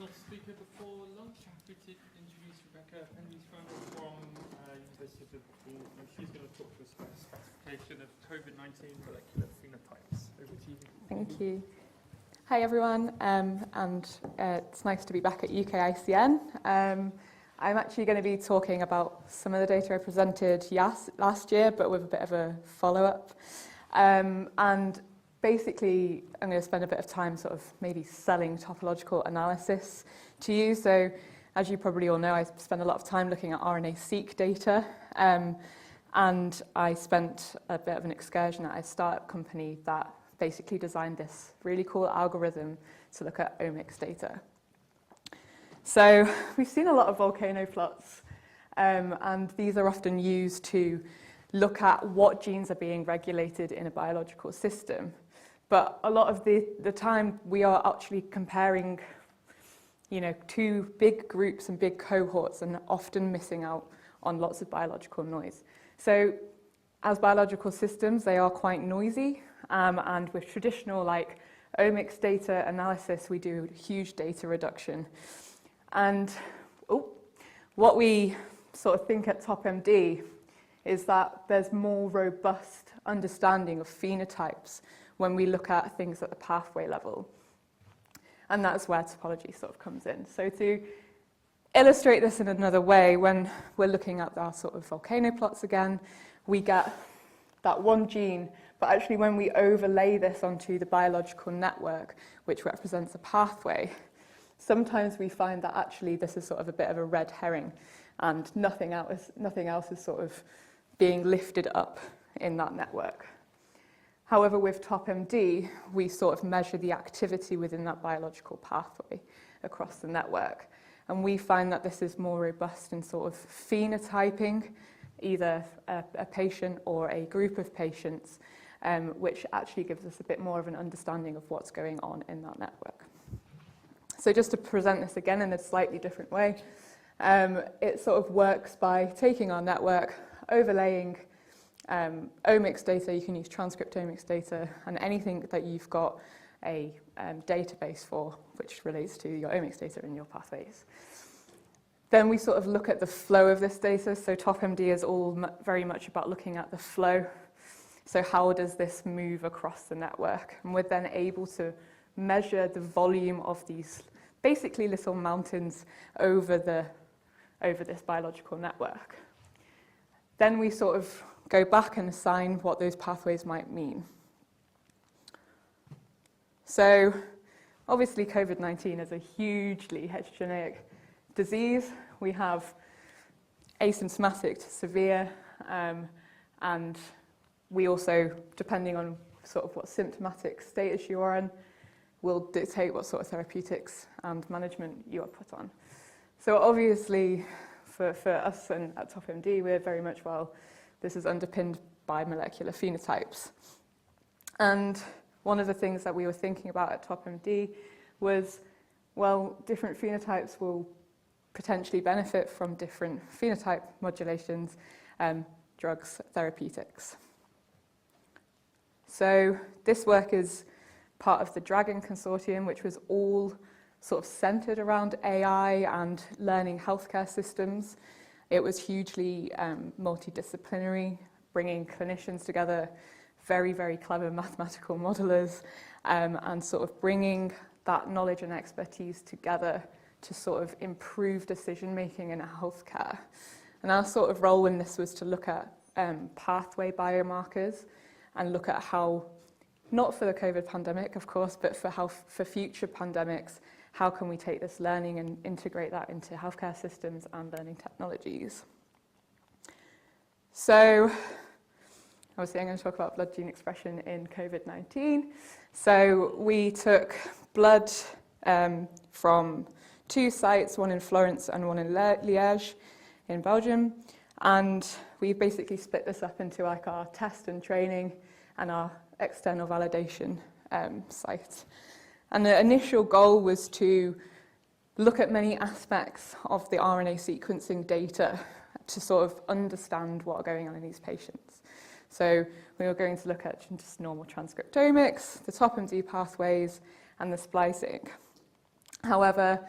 final speaker before lunch. I'm happy to introduce Rebekah Penrice-Randal from University of Liverpool, and she's going to talk to us about stratification of COVID-19 molecular phenotypes. Over to you. Thank you. Hi everyone, it's nice to be back at UK-ICN. I'm actually going to be talking about some of the data I presented last year, but with a bit of a follow-up. And basically, I'm going to spend a bit of time sort of maybe selling topological analysis to you. So as you probably all know, I spend a lot of time looking at RNA-seq data. And I spent a bit of an excursion at a startup company that basically designed this really cool algorithm to look at omics data. So we've seen a lot of volcano plots, and these are often used to look at what genes are being regulated in a biological system. But a lot of the time we are actually comparing, two big groups and big cohorts and often missing out on lots of biological noise. So as biological systems, they are quite noisy, and with traditional omics data analysis, we do huge data reduction. And what we sort of think at TopMD is that there's more robust understanding of phenotypes when we look at things at the pathway level. And that's where topology sort of comes in. So to illustrate this in another way, when we're looking at our sort of volcano plots again, we get that one gene, but actually when we overlay this onto the biological network, which represents a pathway, sometimes we find that actually this is sort of a bit of a red herring and nothing else is sort of being lifted up in that network. However, with TopMD, we sort of measure the activity within that biological pathway across the network. And we find that this is more robust in sort of phenotyping either a patient or a group of patients, which actually gives us a bit more of an understanding of what's going on in that network. So just to present this again in a slightly different way, it sort of works by taking our network, overlaying omics data. You can use transcriptomics data and anything that you've got a database for, which relates to your omics data in your pathways. Then we sort of look at the flow of this data. So TopMD is all very much about looking at the flow. So how does this move across the network? And we're then able to measure the volume of these basically little mountains over this biological network. Then we sort of go back and assign what those pathways might mean. So obviously COVID-19 is a hugely heterogeneous disease. We have asymptomatic to severe, and we also, depending on sort of what symptomatic status you are in, will dictate what sort of therapeutics and management you are put on. So obviously, for us and at TopMD, we're very much, this is underpinned by molecular phenotypes. And one of the things that we were thinking about at TopMD was, different phenotypes will potentially benefit from different phenotype modulations, drugs, therapeutics. So this work is part of the Dragon Consortium, which was all sort of centered around AI and learning healthcare systems. It was hugely multidisciplinary, bringing clinicians together, very, very clever mathematical modelers, and sort of bringing that knowledge and expertise together to sort of improve decision-making in healthcare. And our sort of role in this was to look at pathway biomarkers and look at how, not for the COVID pandemic, of course, but for future pandemics, how can we take this learning and integrate that into healthcare systems and learning technologies? So, obviously I'm going to talk about blood gene expression in COVID-19. So we took blood from 2 sites, one in Florence and one in Liège in Belgium, and we basically split this up into our test and training and our external validation site. And the initial goal was to look at many aspects of the RNA sequencing data to sort of understand what are going on in these patients. So we were going to look at just normal transcriptomics, the TopMD pathways, and the splicing. However,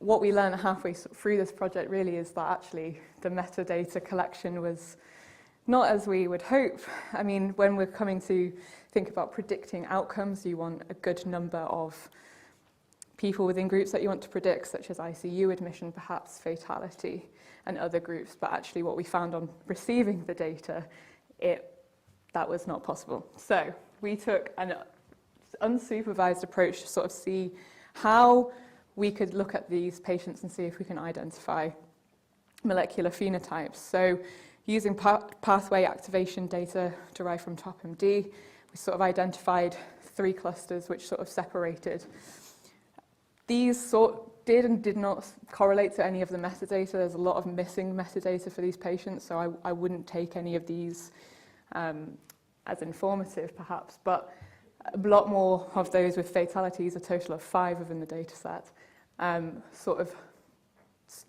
what we learned halfway through this project really is that actually the metadata collection was not as we would hope. I mean, when we're coming to think about predicting outcomes, you want a good number of people within groups that you want to predict, such as ICU admission, perhaps fatality, and other groups. But actually what we found on receiving the data, that was not possible. So we took an unsupervised approach to sort of see how we could look at these patients and see if we can identify molecular phenotypes. So using pathway activation data derived from TopMD, we sort of identified 3 clusters which sort of separated. These did and did not correlate to any of the metadata. There's a lot of missing metadata for these patients, so I wouldn't take any of these as informative perhaps, but a lot more of those with fatalities, a total of 5 within the data set, sort of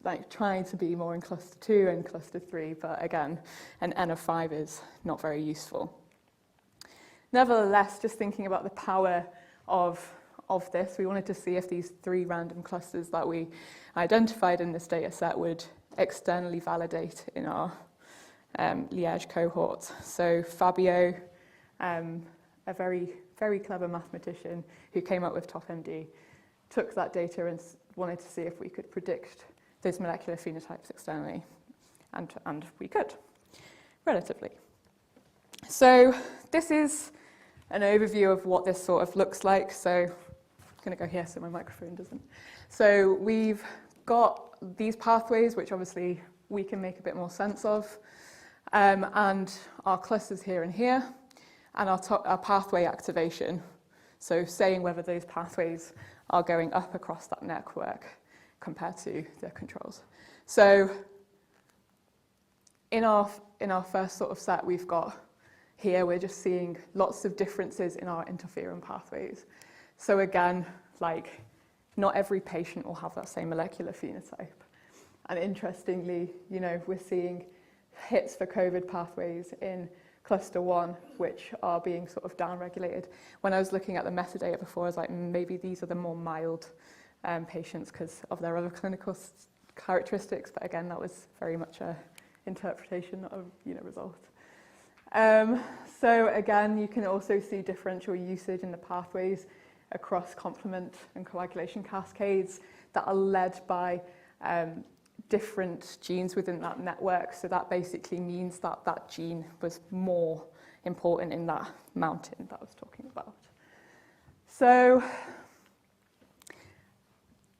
like trying to be more in cluster 2 and cluster 3, but again, an N of 5 is not very useful. Nevertheless, just thinking about the power of this, we wanted to see if these 3 random clusters that we identified in this data set would externally validate in our Liège cohort. So Fabio, a very, very clever mathematician who came up with TopMD, took that data and wanted to see if we could predict those molecular phenotypes externally, and we could, relatively. So this is an overview of what this sort of looks like. So I'm going to go here so my microphone doesn't. So we've got these pathways, which obviously we can make a bit more sense of, and our clusters here and here, and our pathway activation. So saying whether those pathways are going up across that network compared to the controls. So in our first sort of set we've got here, we're just seeing lots of differences in our interferon pathways. So again, like not every patient will have that same molecular phenotype. And interestingly, you know, we're seeing hits for COVID pathways in cluster 1, which are being sort of downregulated. When I was looking at the metadata before, I was like, maybe these are the more mild patients because of their other clinical characteristics. But again, that was very much an interpretation of, you know, result. So again, you can also see differential usage in the pathways across complement and coagulation cascades that are led by different genes within that network. So that basically means that that gene was more important in that mountain that I was talking about. So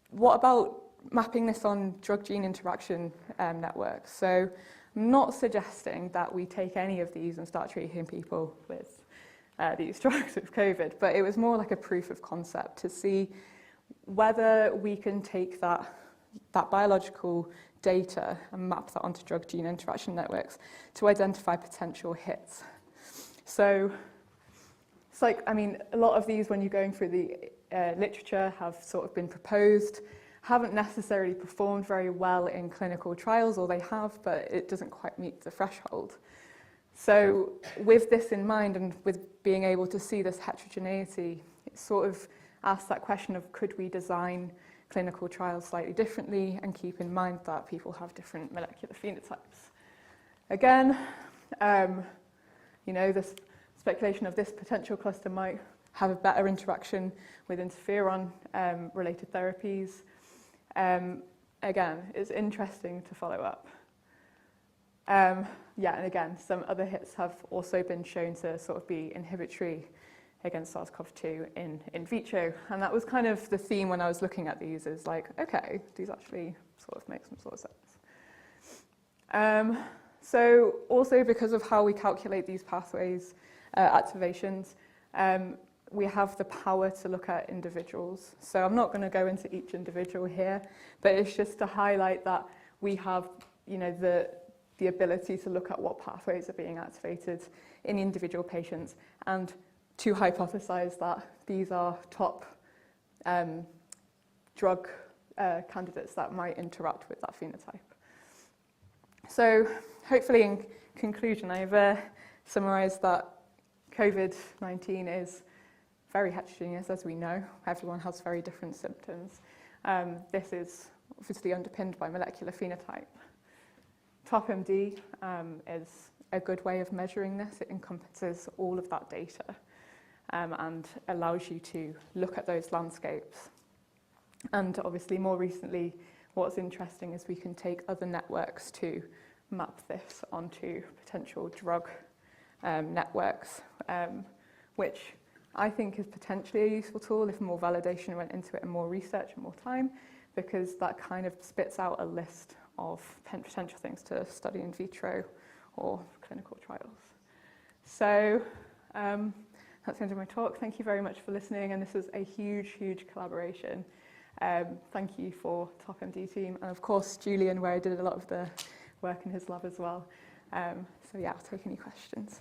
what about mapping this on drug-gene interaction networks? So I'm not suggesting that we take any of these and start treating people with these drugs with COVID, but it was more like a proof of concept to see whether we can take that biological data and map that onto drug-gene interaction networks to identify potential hits. So it's like, I mean, a lot of these, when you're going through the literature, have sort of been proposed, haven't necessarily performed very well in clinical trials, or they have, but it doesn't quite meet the threshold. So with this in mind, and with being able to see this heterogeneity, it sort of asks that question of, could we design clinical trials slightly differently and keep in mind that people have different molecular phenotypes? Again, you know, this speculation of this potential cluster might have a better interaction with interferon related therapies. Again, it's interesting to follow up. Yeah, and again, some other hits have also been shown to sort of be inhibitory against SARS-CoV-2 in vitro. And that was kind of the theme when I was looking at these, is like, okay, these actually sort of make some sort of sense. So also because of how we calculate these pathways activations, we have the power to look at individuals. So I'm not going to go into each individual here, but it's just to highlight that we have, you know, the ability to look at what pathways are being activated in individual patients and to hypothesize that these are top drug candidates that might interact with that phenotype. So hopefully in conclusion, I've summarized that COVID-19 is very heterogeneous, as we know. Everyone has very different symptoms. This is obviously underpinned by molecular phenotype. TopMD is a good way of measuring this. It encompasses all of that data and allows you to look at those landscapes. And obviously more recently, what's interesting is we can take other networks to map this onto potential drug networks, which I think is potentially a useful tool if more validation went into it and more research and more time, because that kind of spits out a list of potential things to study in vitro or clinical trials. So that's the end of my talk. Thank you very much for listening, and this was a huge, huge collaboration. Thank you for TopMD team, and of course Julian, where I did a lot of the work in his lab as well. So yeah, I'll take any questions.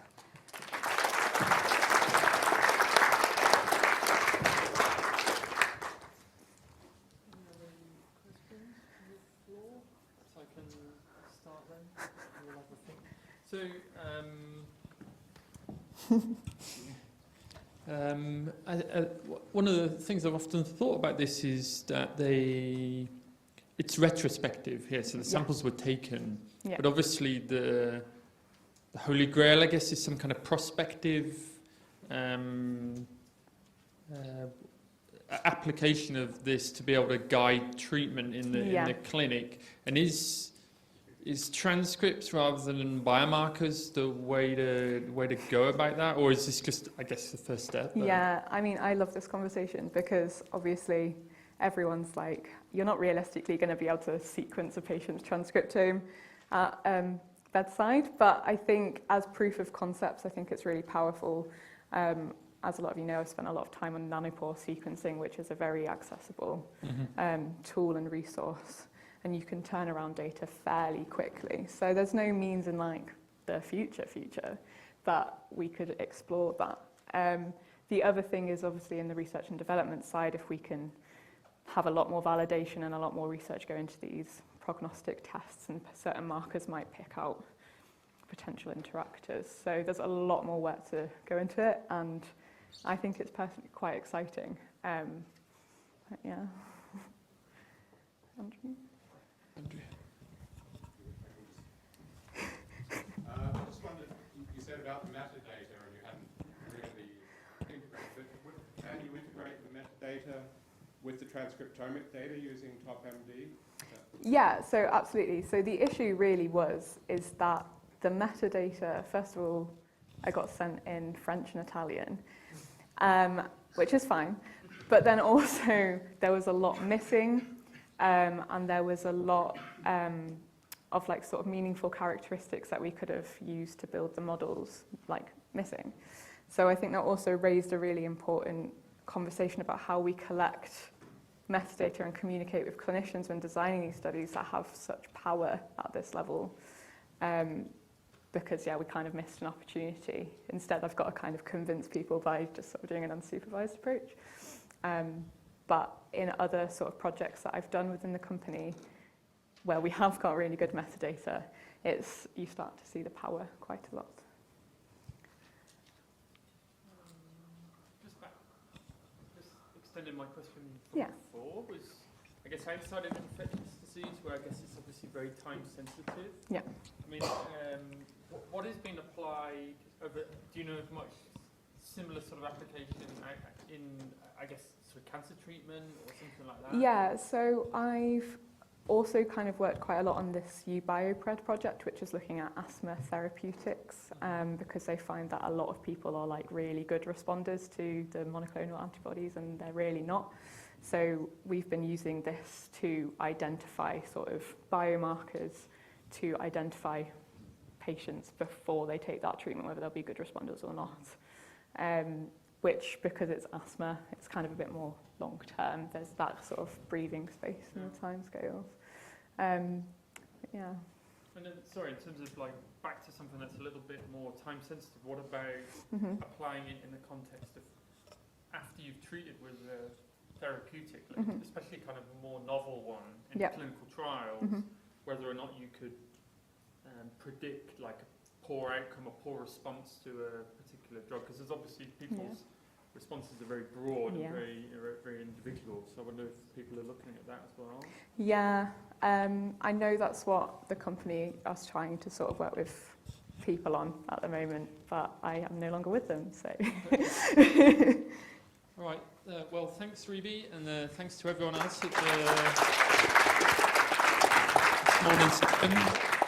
One of the things I've often thought about this is that it's retrospective here, so the samples were taken, but obviously the holy grail, I guess, is some kind of prospective application of this to be able to guide treatment in the clinic. And is transcripts rather than biomarkers the way to go about that, or is this just, I guess, the first step? Yeah, I mean, I love this conversation because obviously everyone's like, you're not realistically going to be able to sequence a patient's transcriptome at bedside, but I think as proof of concepts, I think it's really powerful. As a lot of you know, I've spent a lot of time on nanopore sequencing, which is a very accessible tool and resource. And you can turn around data fairly quickly. So there's no means in like the future that we could explore that. The other thing is obviously in the research and development side, if we can have a lot more validation and a lot more research go into these prognostic tests, and certain markers might pick out potential interactors. So there's a lot more work to go into it, and I think it's personally quite exciting. But yeah. Andrew? I just wondered, you said about the metadata and you hadn't really integrated it. Can you integrate the metadata with the transcriptomic data using TopMD? Yeah, so absolutely. So the issue really is that the metadata, first of all, I got sent in French and Italian, which is fine. But then also there was a lot missing. And there was a lot of like sort of meaningful characteristics that we could have used to build the models like missing. So I think that also raised a really important conversation about how we collect metadata and communicate with clinicians when designing these studies that have such power at this level. Because we kind of missed an opportunity. Instead, I've got to kind of convince people by just sort of doing an unsupervised approach. But in other sort of projects that I've done within the company, where we have got really good metadata, you start to see the power quite a lot. Just extending my question from before was, I guess, outside of infectious disease, where I guess it's obviously very time sensitive. Yeah. I mean, what has been applied over? Do you know of much similar sort of application in, I guess, sort of cancer treatment or something like that? Yeah, so I've also kind of worked quite a lot on this UBioPred project, which is looking at asthma therapeutics, because they find that a lot of people are like really good responders to the monoclonal antibodies and they're really not. So we've been using this to identify sort of biomarkers to identify patients before they take that treatment, whether they'll be good responders or not. Which, because it's asthma, it's kind of a bit more long term. There's that sort of breathing space in the timescales. Yeah. And then, sorry, in terms of like back to something that's a little bit more time sensitive, what about applying it in the context of after you've treated with a therapeutic, especially kind of a more novel one in clinical trials, whether or not you could predict like a poor outcome or poor response to a particular drug, because there's obviously people's responses are very broad Yeah. and very individual. So I wonder if people are looking at that as well. Yeah, I know that's what the company is trying to sort of work with people on at the moment, but I am no longer with them, so. All right, well, thanks, Rebe, and thanks to everyone else at the morning session.